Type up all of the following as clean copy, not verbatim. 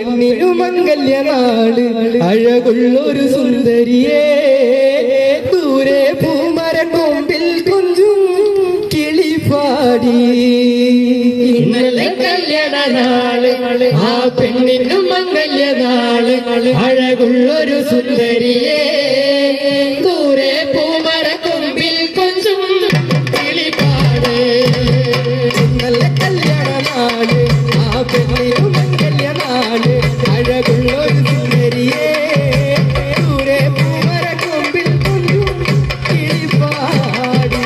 മംഗല്യനാള് അഴകുള്ളൊരു സുന്ദരിയേ ദൂരെ പൂമരക്കൊമ്പിൽ കൊഞ്ചും കിളിപാടി ഇന്നലെ കല്യാണനാള് ആ പെണ്ണിനും മംഗല്യനാള് അഴകുള്ളൊരു സുന്ദരിയേ ദൂരെ പൂമരക്കൊമ്പിൽ കൊഞ്ചും കിളിപാട് ഇന്നലെ കല്യാണനാള് ആ പെണ്ണിനും മംഗല്യനാള് അഴകുള്ളൊരു സുന്ദരിയേ ദൂരെ പൂമരക്കൊമ്പിൽ കൊഞ്ചും കിളിപാടി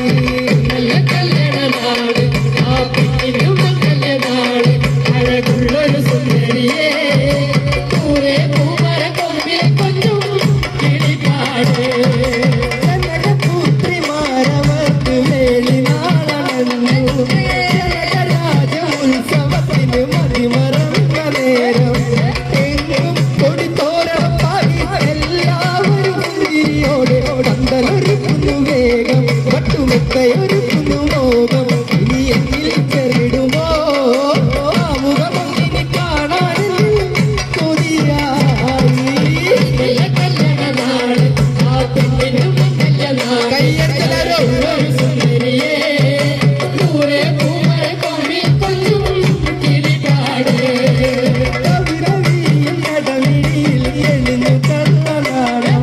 ഇന്നലെ കല്യാണനാള് ആ പെണ്ണിനും മംഗല്യനാള് അഴകുള്ളൊരു സുന്ദരിയേ ദൂരെ പൂമരക്കൊമ്പിൽ കൊഞ്ചും കിളിപാട് പുത്രിമാരവർക്ക് മേളിനാളണഞ്ഞു രാജോത്സവത്തിന് മതിമറന്ന നേരം എങ്ങും കൊടിത്തോരപ്പായി എല്ലാവരും പുഞ്ചിരിയോടെ പന്തലൊരുക്കുന്നു വേഗം പട്ടുമുക്കയൊരുക്കുന്നു മോകം ഇനി എന്നിൽ ചെറിടുമോ മുഖമൊന്നിനി കാണാനിൽ കൊതിയായി ഇന്നലെ കല്യാണനാള് ആ പെണ്ണിനും മംഗല്യനാള് കയ്യടിച്ചല്ലോ സുന്ദരിയേ ദൂരെ പൂമരക്കൊമ്പിൽ കൊഞ്ചും കിളിപാട് കവിരവിയിൽ നടമിഴിയിൽ എളിഞ്ഞു കള്ളനാടം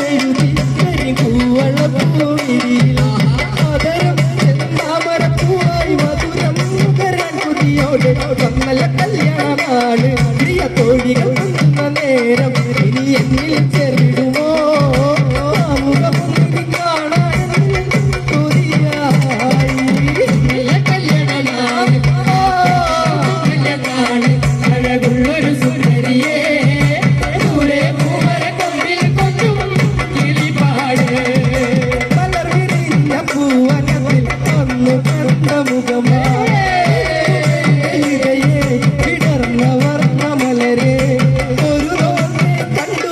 എഴുതി കരികൂവളപ്പൂവിരിയിൽ ആദരം ചെന്താമരപ്പൂവായി മധുരം മുഖരൻ കുതിയോടെ കമ്മല കല്യാണനാള് പ്രിയ തോഴികൾ വന്ന നേരം ഇനി എന്നിൽ ചെറിടുമോ മുഖമൊന്നിനി കാണാൻ കൊതിയായി ഇന്നലെ കല്യാണനാള് മംഗല്യനാള് അഴകുള്ളൊരു സുന്ദരിയേ ദൂരെ പൂമരക്കൊമ്പിൽ കൊഞ്ചും കിളിപാട് മലർ വിരിഞ്ഞ പൂവനത്തിൽ ഒന്നു കണ്ട മുഖമായേ വിടർന്ന വർണ്ണമലരെ ഒരു നോക്കെ കണ്ടു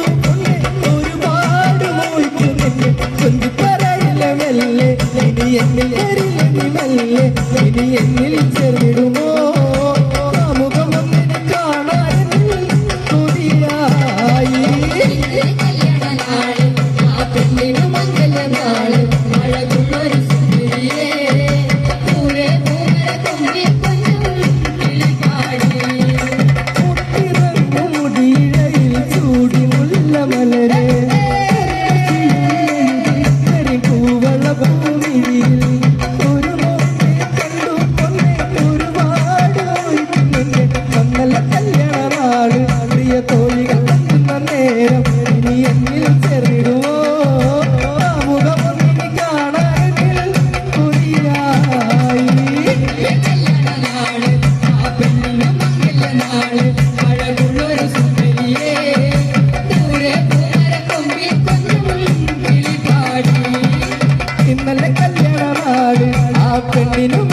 ഒരുപാട് മോഹിക്കുന്നില്ല കൊഞ്ചു പറയില്ല മെല്ലെ ഇനി എന്നിൽ വരില്ല മെല്ലെ ഇനി എന്നിൽ ചെറിടുമോ മുഖമൊന്നിനെ കാണാൻ കൊതിയായി കല്യാണനാള് ആ പെണ്ണിനും മംഗല്യനാള് അഴകുള്ളൊരു സുന്ദരിയേ ദൂരെ പൂമരക്കൊമ്പിൽ കൊഞ്ചും കിളിപാട് മുടിയിഴയിൽ ചൂടി മുല്ലമലരെ കൂവളഭൂമിയിൽ ഒരു നോക്കെ കണ്ടു പൊന്നെ ഒരുപാട് ഒഴിക്കുന്നുണ്ട് മംഗല കല്യാണനാള് പ്രിയ തോഴികൾ എത്തുന്ന നേരം ഇനി എന്നിൽ ചെറിടുമോ മുഖമൊന്നിനി കാണാനിൽ കൊതിയായി കല്യാണനാള് ആ പെണ്ണിനും മംഗല്യനാള് അഴകുള്ളൊരു സുന്ദരിയേ ദൂരെ പൂമരക്കൊമ്പിൽ കൊഞ്ചും കിളിപാട് ഇന്നലെ കല്യാണനാള് ആ പെണ്ണിനും